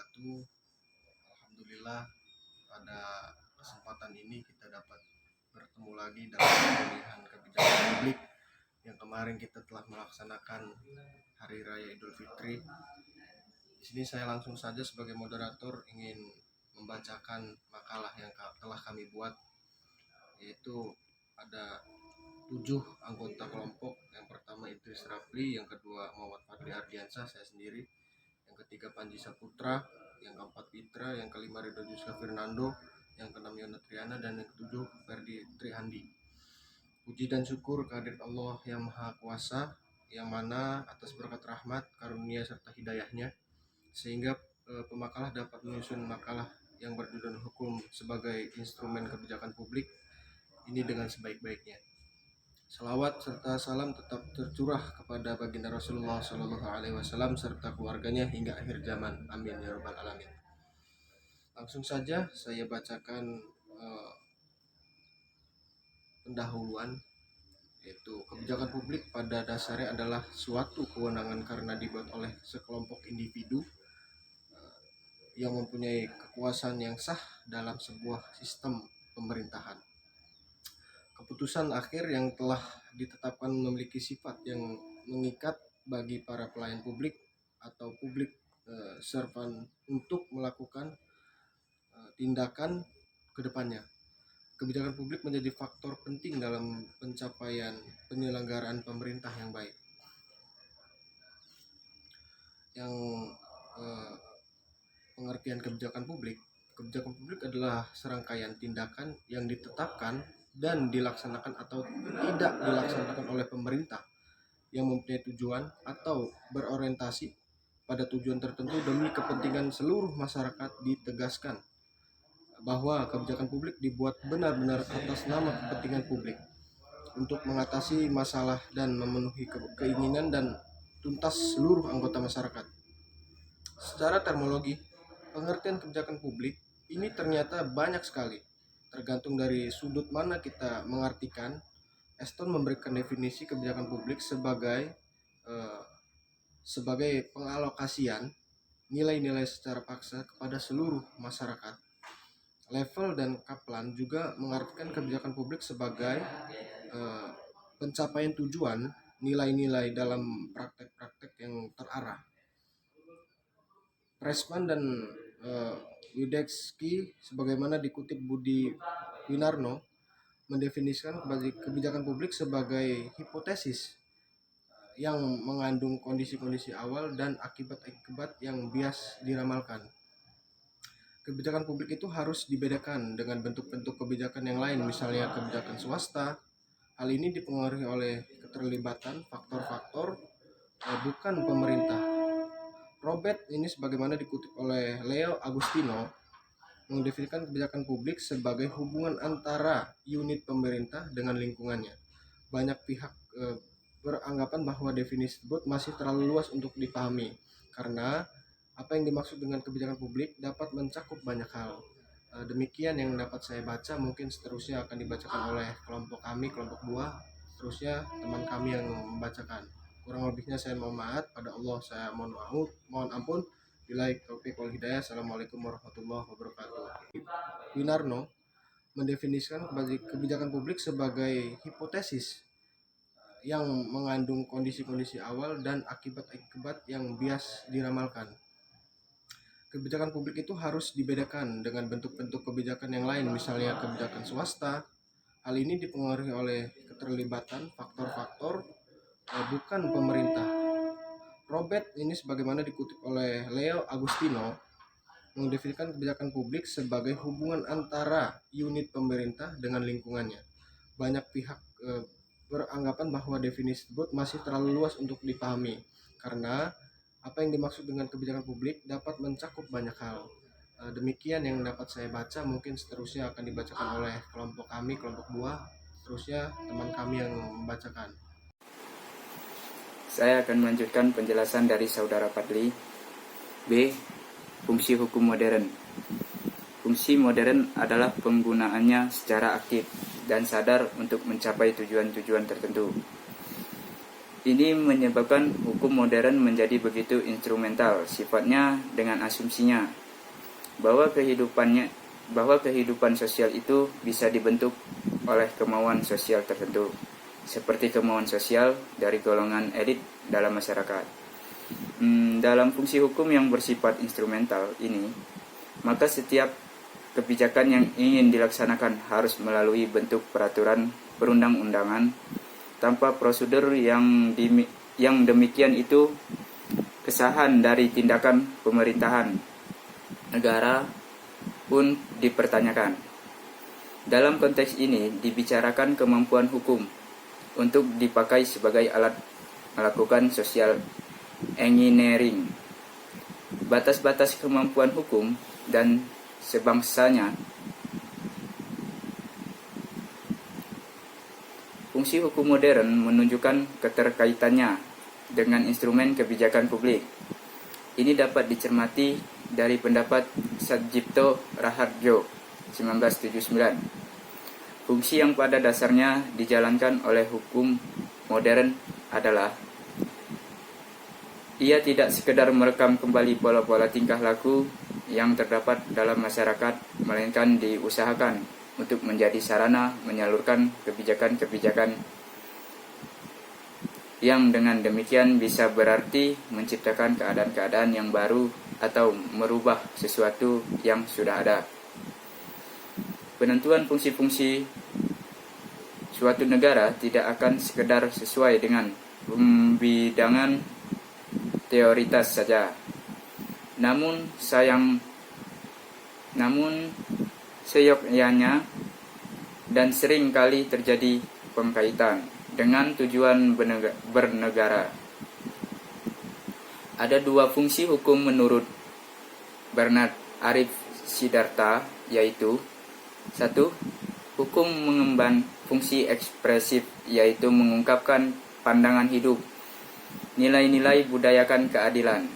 wabarakatuh. Alhamdulillah pada kesempatan ini kita dapat bertemu lagi dalam pemilihan kebijakan publik yang kemarin kita telah melaksanakan Hari Raya Idul Fitri. Di sini saya langsung saja sebagai moderator ingin membacakan makalah yang telah kami buat, yaitu ada 7 anggota kelompok. Yang pertama Idris Rafli, yang kedua Muhammad Fadli Ardiansyah, saya sendiri, yang ketiga Panji Saputra, yang keempat Fitra, yang kelima Ridho Juska Fernando, yang keenam Yona Triana, dan yang ketujuh Ferdi Trihandi. Puji dan syukur kehadirat Allah yang Maha Kuasa, yang mana atas berkat rahmat, karunia serta hidayahnya, sehingga pemakalah dapat menyusun makalah yang berjudul Hukum sebagai Instrumen Kebijakan Publik ini dengan sebaik-baiknya. Salawat serta salam tetap tercurah kepada baginda Rasulullah SAW serta keluarganya hingga akhir zaman. Amin ya rabbal alamin. Langsung saja saya bacakan pendahuluan, yaitu kebijakan publik pada dasarnya adalah suatu kewenangan karena dibuat oleh sekelompok individu yang mempunyai kekuasaan yang sah dalam sebuah sistem pemerintahan. Keputusan akhir yang telah ditetapkan memiliki sifat yang mengikat bagi para pelayan publik atau publik servant untuk melakukan tindakan ke depannya. Kebijakan publik menjadi faktor penting dalam pencapaian penyelenggaraan pemerintah yang baik. Yang pengertian kebijakan publik adalah serangkaian tindakan yang ditetapkan dan dilaksanakan atau tidak dilaksanakan oleh pemerintah yang mempunyai tujuan atau berorientasi pada tujuan tertentu demi kepentingan seluruh masyarakat. Ditegaskan bahwa kebijakan publik dibuat benar-benar atas nama kepentingan publik untuk mengatasi masalah dan memenuhi keinginan dan tuntas seluruh anggota masyarakat. Secara terminologi, pengertian kebijakan publik ini ternyata banyak sekali, tergantung dari sudut mana kita mengartikan. Eston memberikan definisi kebijakan publik sebagai pengalokasian nilai-nilai secara paksa kepada seluruh masyarakat. Level dan Kaplan juga mengartikan kebijakan publik sebagai pencapaian tujuan nilai-nilai dalam praktek-praktek yang terarah. Pressman dan Wideksky sebagaimana dikutip Budi Winarno mendefinisikan kebijakan publik sebagai hipotesis yang mengandung kondisi-kondisi awal dan akibat-akibat yang bias diramalkan. Kebijakan publik itu harus dibedakan dengan bentuk-bentuk kebijakan yang lain, misalnya kebijakan swasta. Hal ini dipengaruhi oleh keterlibatan faktor-faktor bukan pemerintah. Robert ini sebagaimana dikutip oleh Leo Agustino mendefinisikan kebijakan publik sebagai hubungan antara unit pemerintah dengan lingkungannya. Banyak pihak beranggapan bahwa definisi tersebut masih terlalu luas untuk dipahami, karena apa yang dimaksud dengan kebijakan publik dapat mencakup banyak hal. Demikian yang dapat saya baca, mungkin seterusnya akan dibacakan oleh kelompok kami, kelompok buah, seterusnya teman kami yang membacakan. Kurang lebihnya saya mohon maaf, pada Allah saya mohon ampun. Billahi taufiq wal hidayah. Assalamualaikum warahmatullahi wabarakatuh. Winarno mendefinisikan kebijakan publik sebagai hipotesis yang mengandung kondisi-kondisi awal dan akibat-akibat yang bias diramalkan. Kebijakan publik itu harus dibedakan dengan bentuk-bentuk kebijakan yang lain, misalnya kebijakan swasta. Hal ini dipengaruhi oleh keterlibatan faktor-faktor bukan pemerintah. Robert ini sebagaimana dikutip oleh Leo Agustino mendefinisikan kebijakan publik sebagai hubungan antara unit pemerintah dengan lingkungannya. Banyak pihak beranggapan bahwa definisi tersebut masih terlalu luas untuk dipahami, karena apa yang dimaksud dengan kebijakan publik dapat mencakup banyak hal. Demikian yang dapat saya baca, mungkin seterusnya akan dibacakan oleh kelompok kami, kelompok buah, seterusnya teman kami yang membacakan. Saya akan melanjutkan penjelasan dari Saudara Fadli. B. Fungsi hukum modern. Fungsi modern adalah penggunaannya secara aktif dan sadar untuk mencapai tujuan-tujuan tertentu. Ini menyebabkan hukum modern menjadi begitu instrumental sifatnya dengan asumsinya bahwa kehidupan sosial itu bisa dibentuk oleh kemauan sosial tertentu, seperti kemauan sosial dari golongan elit dalam masyarakat. Dalam fungsi hukum yang bersifat instrumental ini, maka setiap kebijakan yang ingin dilaksanakan harus melalui bentuk peraturan perundang-undangan tanpa prosedur yang demikian itu kesahan dari tindakan pemerintahan negara pun dipertanyakan. Dalam konteks ini dibicarakan kemampuan hukum untuk dipakai sebagai alat melakukan social engineering. Batas-batas kemampuan hukum dan sebangsanya. Fungsi hukum modern menunjukkan keterkaitannya dengan instrumen kebijakan publik. Ini dapat dicermati dari pendapat Satjipto Raharjo 1979. Fungsi yang pada dasarnya dijalankan oleh hukum modern adalah ia tidak sekedar merekam kembali pola-pola tingkah laku yang terdapat dalam masyarakat, melainkan diusahakan untuk menjadi sarana menyalurkan kebijakan-kebijakan yang dengan demikian bisa berarti menciptakan keadaan-keadaan yang baru atau merubah sesuatu yang sudah ada. Penentuan fungsi-fungsi suatu negara tidak akan sekedar sesuai dengan pembidangan teoritas saja. Namun seyogyanya dan sering kali terjadi pengkaitan dengan tujuan bernegara. Ada dua fungsi hukum menurut Bernard Arif Siddhartha, yaitu 1. Hukum mengemban fungsi ekspresif, yaitu mengungkapkan pandangan hidup, nilai-nilai budayakan keadilan.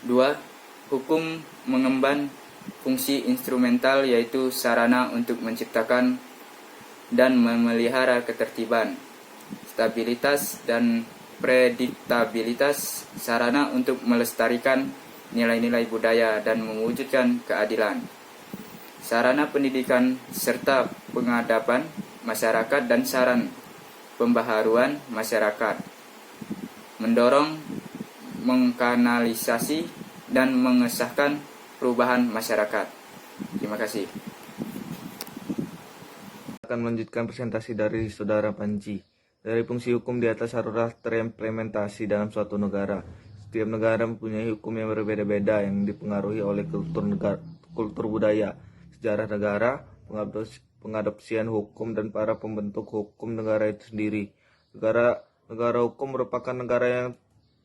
2. Hukum mengemban fungsi instrumental, yaitu sarana untuk menciptakan dan memelihara ketertiban, stabilitas dan prediktabilitas, sarana untuk melestarikan nilai-nilai budaya dan mewujudkan keadilan, sarana pendidikan serta pengadaban masyarakat dan saran pembaharuan masyarakat, mendorong, mengkanalisasi, dan mengesahkan perubahan masyarakat. Terima kasih. Akan melanjutkan presentasi dari Saudara Panji. Dari fungsi hukum di atas haruslah terimplementasi dalam suatu negara. Setiap negara mempunyai hukum yang berbeda-beda yang dipengaruhi oleh kultur budaya, sejarah negara, pengadopsian hukum, dan para pembentuk hukum negara itu sendiri. Negara hukum merupakan negara yang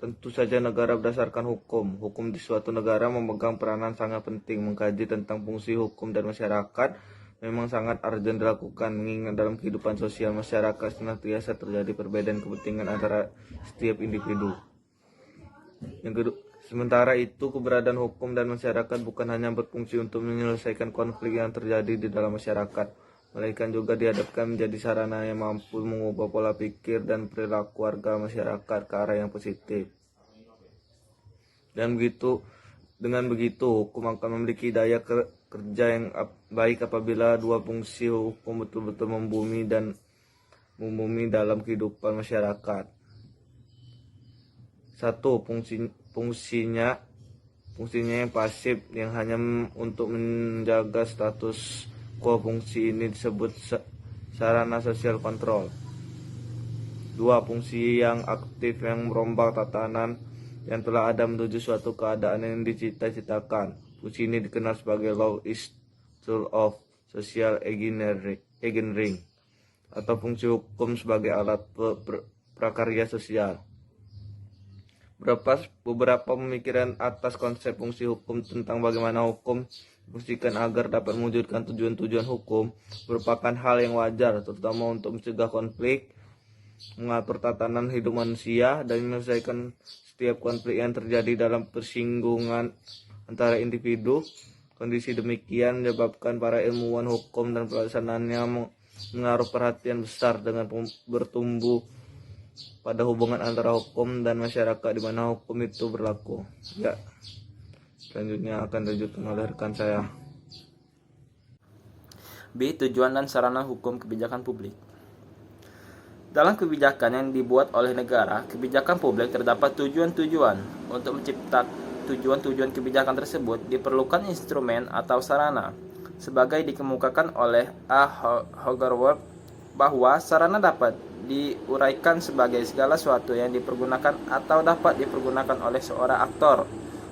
tentu saja negara berdasarkan hukum. Hukum di suatu negara memegang peranan sangat penting. Mengkaji tentang fungsi hukum dan masyarakat memang sangat urgent dilakukan, mengingat dalam kehidupan sosial masyarakat senantiasa terjadi perbedaan kepentingan antara setiap individu. Sementara itu, keberadaan hukum dan masyarakat bukan hanya berfungsi untuk menyelesaikan konflik yang terjadi di dalam masyarakat, melainkan juga dihadapkan menjadi sarana yang mampu mengubah pola pikir dan perilaku warga masyarakat ke arah yang positif. Dengan begitu, hukum akan memiliki daya kerja yang baik apabila dua fungsi hukum betul-betul membumi dalam kehidupan masyarakat. 1. Fungsinya yang pasif, yang hanya untuk menjaga status quo. Fungsi ini disebut sarana sosial kontrol. 2. Fungsi yang aktif, yang merombak tatanan yang telah ada menuju suatu keadaan yang dicita-citakan. Fungsi ini dikenal sebagai law is tool of social engineering, atau fungsi hukum sebagai alat prakarya sosial. Beberapa pemikiran atas konsep fungsi hukum tentang bagaimana hukum difungsikan agar dapat mewujudkan tujuan-tujuan hukum merupakan hal yang wajar, terutama untuk mencegah konflik, mengatur tatanan hidup manusia, dan menyelesaikan setiap konflik yang terjadi dalam persinggungan antara individu. Kondisi demikian menyebabkan para ilmuwan hukum dan pelaksanaannya menaruh perhatian besar dengan bertumbuh pada hubungan antara hukum dan masyarakat di mana hukum itu berlaku. Ya, selanjutnya akan dilanjutkan oleh rekan saya. B. Tujuan dan sarana hukum kebijakan publik. Dalam kebijakan yang dibuat oleh negara, kebijakan publik terdapat tujuan-tujuan. Untuk menciptakan tujuan-tujuan kebijakan tersebut, diperlukan instrumen atau sarana. Sebagai dikemukakan oleh A. Hogarth bahwa sarana dapat diuraikan sebagai segala sesuatu yang dipergunakan atau dapat dipergunakan oleh seorang aktor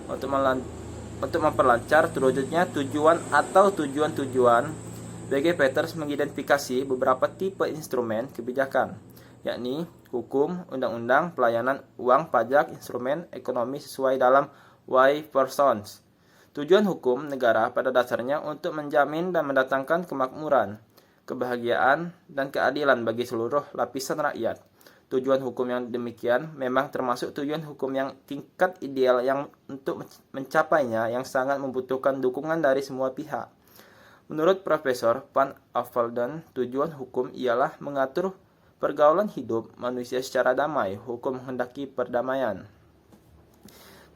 untuk memperlancar terwujudnya tujuan atau tujuan-tujuan. B.G. Peters mengidentifikasi beberapa tipe instrumen kebijakan, yakni hukum, undang-undang, pelayanan, uang, pajak, instrumen ekonomi sesuai dalam Y. Parsons. Tujuan hukum negara pada dasarnya untuk menjamin dan mendatangkan kemakmuran, kebahagiaan, dan keadilan bagi seluruh lapisan rakyat. Tujuan hukum yang demikian memang termasuk tujuan hukum yang tingkat ideal yang untuk mencapainya yang sangat membutuhkan dukungan dari semua pihak. Menurut Profesor Van Affelden, tujuan hukum ialah mengatur pergaulan hidup manusia secara damai. Hukum menghendaki perdamaian.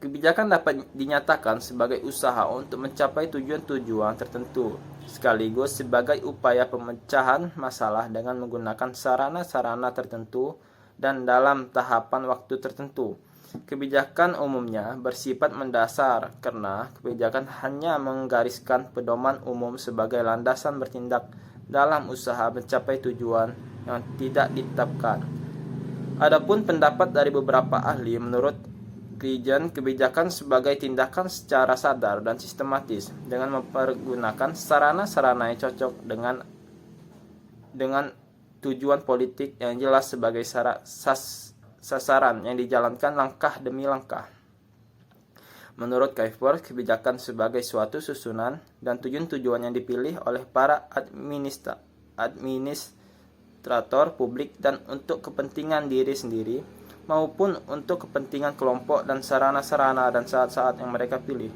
Kebijakan dapat dinyatakan sebagai usaha untuk mencapai tujuan-tujuan tertentu, sekaligus sebagai upaya pemecahan masalah dengan menggunakan sarana-sarana tertentu dan dalam tahapan waktu tertentu. Kebijakan umumnya bersifat mendasar karena kebijakan hanya menggariskan pedoman umum sebagai landasan bertindak dalam usaha mencapai tujuan yang tidak ditetapkan. Adapun pendapat dari beberapa ahli, menurut Kriegen, kebijakan sebagai tindakan secara sadar dan sistematis dengan mempergunakan sarana-sarana yang cocok dengan tujuan politik yang jelas sebagai sasaran yang dijalankan langkah demi langkah. Menurut Kuyper, kebijakan sebagai suatu susunan dan tujuan-tujuan yang dipilih oleh para administrator publik dan untuk kepentingan diri sendiri maupun untuk kepentingan kelompok dan sarana-sarana dan saat-saat yang mereka pilih.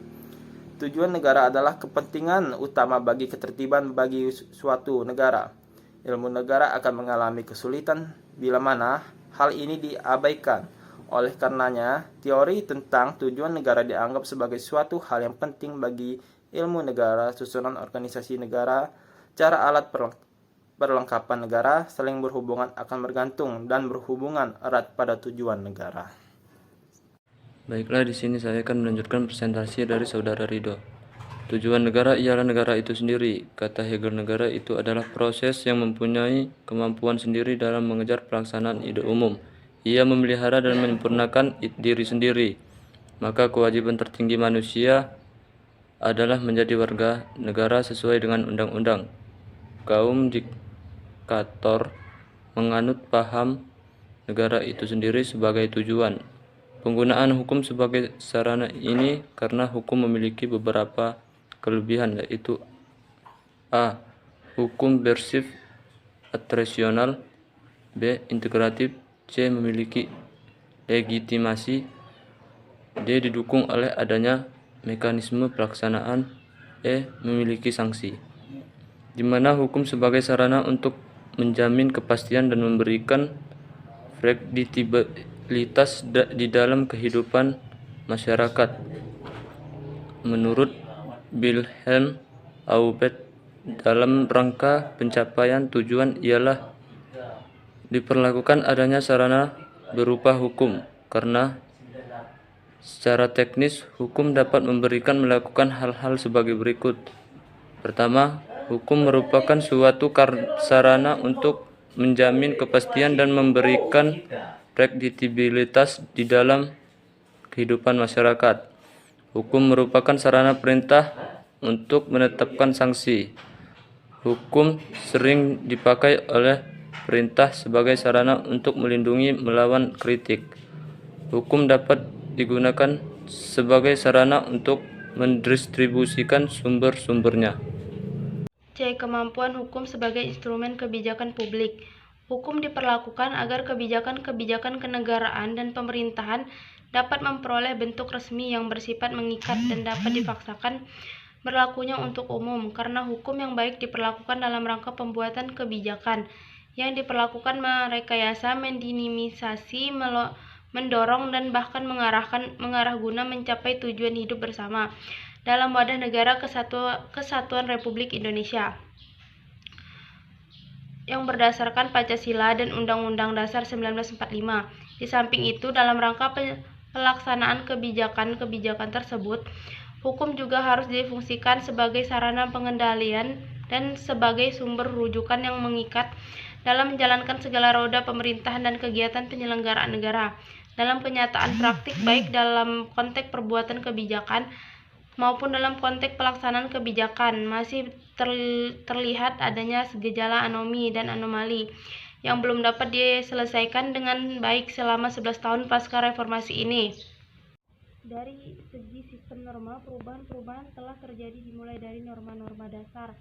Tujuan negara adalah kepentingan utama bagi ketertiban bagi suatu negara. Ilmu negara akan mengalami kesulitan bila mana hal ini diabaikan. Oleh karenanya, teori tentang tujuan negara dianggap sebagai suatu hal yang penting bagi ilmu negara, susunan organisasi negara, cara alat perlengkapan negara, saling berhubungan akan bergantung dan berhubungan erat pada tujuan negara. Baiklah, di sini saya akan melanjutkan presentasi dari Saudara Ridho. Tujuan negara ialah negara itu sendiri. Kata Hegel, negara itu adalah proses yang mempunyai kemampuan sendiri dalam mengejar pelaksanaan ide umum. Ia memelihara dan menyempurnakan diri sendiri. Maka kewajiban tertinggi manusia adalah menjadi warga negara sesuai dengan undang-undang. Kaum diktator menganut paham negara itu sendiri sebagai tujuan. Penggunaan hukum sebagai sarana ini karena hukum memiliki beberapa kelebihan, yaitu A. Hukum bersif attribusional, B. Integratif, C. Memiliki legitimasi, D. Didukung oleh adanya mekanisme pelaksanaan, E. Memiliki sanksi. Di mana hukum sebagai sarana untuk menjamin kepastian dan memberikan prediktibilitas di dalam kehidupan masyarakat. Menurut Wilhelm Aubert, dalam rangka pencapaian tujuan ialah diperlakukan adanya sarana berupa hukum, karena secara teknis hukum dapat melakukan hal-hal sebagai berikut. Pertama, hukum merupakan suatu sarana untuk menjamin kepastian dan memberikan prediktibilitas di dalam kehidupan masyarakat. Hukum merupakan sarana perintah untuk menetapkan sanksi. Hukum sering dipakai oleh perintah sebagai sarana untuk melindungi melawan kritik. Hukum dapat digunakan sebagai sarana untuk mendistribusikan sumber-sumbernya. C. Kemampuan hukum sebagai instrumen kebijakan publik. Hukum diperlakukan agar kebijakan-kebijakan kenegaraan dan pemerintahan dapat memperoleh bentuk resmi yang bersifat mengikat dan dapat dipaksakan berlakunya untuk umum, karena hukum yang baik diperlakukan dalam rangka pembuatan kebijakan yang diperlakukan merekayasa, mendinamisasi, mendorong dan bahkan mengarah guna mencapai tujuan hidup bersama dalam wadah negara kesatuan Republik Indonesia yang berdasarkan Pancasila dan Undang-Undang Dasar 1945. Di samping itu, dalam rangka pelaksanaan kebijakan-kebijakan tersebut, hukum juga harus difungsikan sebagai sarana pengendalian dan sebagai sumber rujukan yang mengikat dalam menjalankan segala roda pemerintahan dan kegiatan penyelenggaraan negara. Dalam kenyataan praktik, baik dalam konteks perbuatan kebijakan maupun dalam konteks pelaksanaan kebijakan, masih terlihat adanya gejala anomi dan anomali yang belum dapat diselesaikan dengan baik selama 11 tahun pasca reformasi ini. Dari segi sistem norma, perubahan-perubahan telah terjadi dimulai dari norma-norma dasar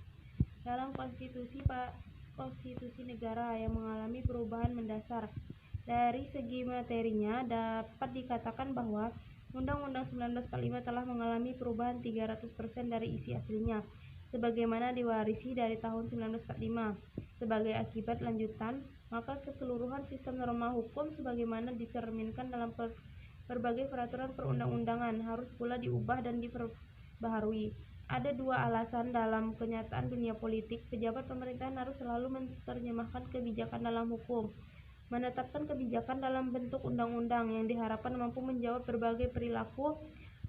dalam konstitusi negara yang mengalami perubahan mendasar. Dari segi materinya, dapat dikatakan bahwa Undang-Undang 1945 telah mengalami perubahan 300% dari isi aslinya, sebagaimana diwarisi dari tahun 1945. Sebagai akibat lanjutan, maka keseluruhan sistem norma hukum sebagaimana dicerminkan dalam berbagai peraturan perundang-undangan harus pula diubah dan diperbaharui. Ada dua alasan dalam kenyataan dunia politik, pejabat pemerintahan harus selalu menerjemahkan kebijakan dalam hukum, menetapkan kebijakan dalam bentuk undang-undang yang diharapkan mampu menjawab berbagai perilaku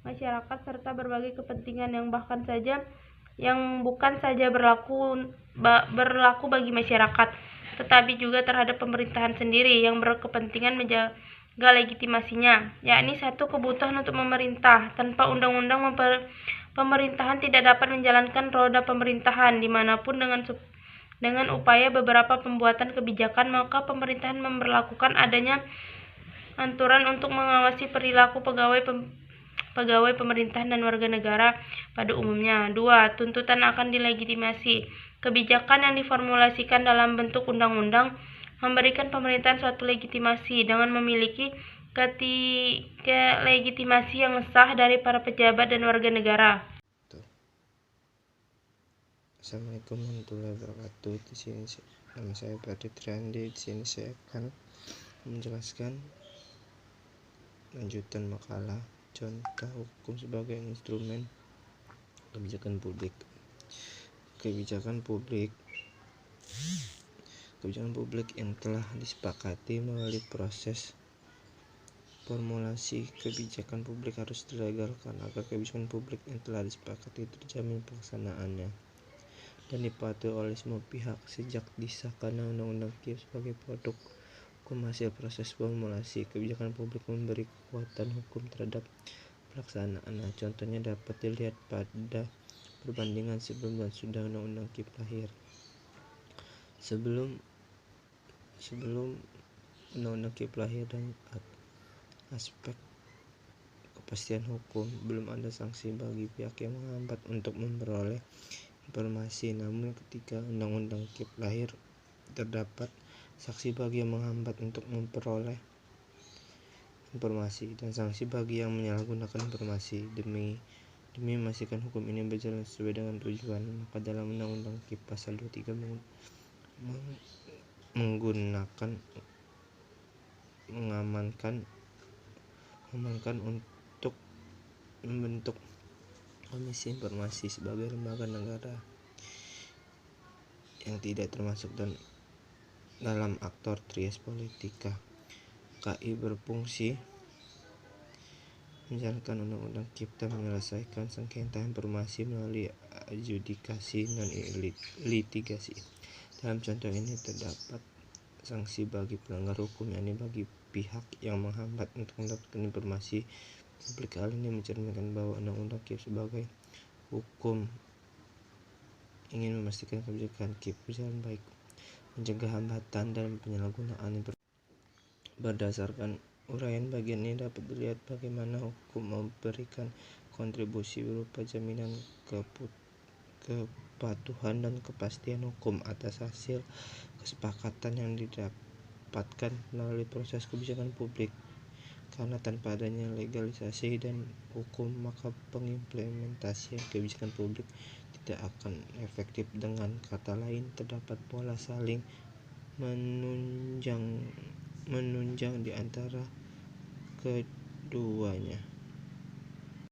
masyarakat serta berbagai kepentingan yang bukan saja berlaku bagi masyarakat, tetapi juga terhadap pemerintahan sendiri yang berkepentingan menjaga legitimasinya, yakni satu kebutuhan untuk memerintah. Tanpa undang-undang, pemerintahan tidak dapat menjalankan roda pemerintahan dimanapun dengan upaya beberapa pembuatan kebijakan, maka pemerintahan memberlakukan adanya aturan untuk mengawasi perilaku pegawai pemerintahan dan warga negara pada umumnya. 2. Tuntutan akan dilegitimasi. Kebijakan yang diformulasikan dalam bentuk undang-undang memberikan pemerintahan suatu legitimasi dengan memiliki legitimasi yang sah dari para pejabat dan warga negara. Assalamualaikum warahmatullahi wabarakatuh. Di sini nama saya Fadli Triandi. Di sini saya akan menjelaskan lanjutan makalah contoh hukum sebagai instrumen kebijakan publik. Kebijakan publik yang telah disepakati melalui proses formulasi kebijakan publik harus dilegalkan agar kebijakan publik yang telah disepakati terjamin pelaksanaannya dan dipatuhi oleh semua pihak. Sejak disahkannya Undang-Undang KIP sebagai produk hukum hasil proses formulasi kebijakan publik memberi kekuatan hukum terhadap pelaksanaannya. Contohnya dapat dilihat pada perbandingan sebelum dan sudah Undang-Undang KIP lahir. Sebelum Undang-Undang KIP lahir dan aspek kepastian hukum, belum ada sanksi bagi pihak yang menghambat untuk memperoleh informasi. Namun ketika Undang-Undang KIP lahir, terdapat sanksi bagi yang menghambat untuk memperoleh informasi dan sanksi bagi yang menyalahgunakan informasi. Demi memastikan hukum ini berjalan sesuai dengan tujuan, maka dalam Undang-Undang KIP pasal 23 mengamankan untuk membentuk Komisi Informasi sebagai lembaga negara yang tidak termasuk dalam aktor trias politika. KI berfungsi menjalankan Undang-Undang KIP dan menyelesaikan sengketa informasi melalui adjudikasi non litigasi. Dalam contoh ini terdapat sanksi bagi pelanggar hukum, yakni bagi pihak yang menghambat untuk mendapatkan informasi publik. Hal ini mencerminkan bahwa Undang-Undang KIP sebagai hukum ingin memastikan kebijakan KIP berjalan baik, mencegah hambatan dan penyalahgunaan. Berdasarkan uraian bagian ini dapat dilihat bagaimana hukum memberikan kontribusi berupa jaminan kepatuhan dan kepastian hukum atas hasil kesepakatan yang didapatkan melalui proses kebijakan publik. Karena tanpa adanya legalisasi dan hukum, maka pengimplementasian kebijakan publik tidak akan efektif. Dengan kata lain, terdapat pola saling menunjang di antara keduanya.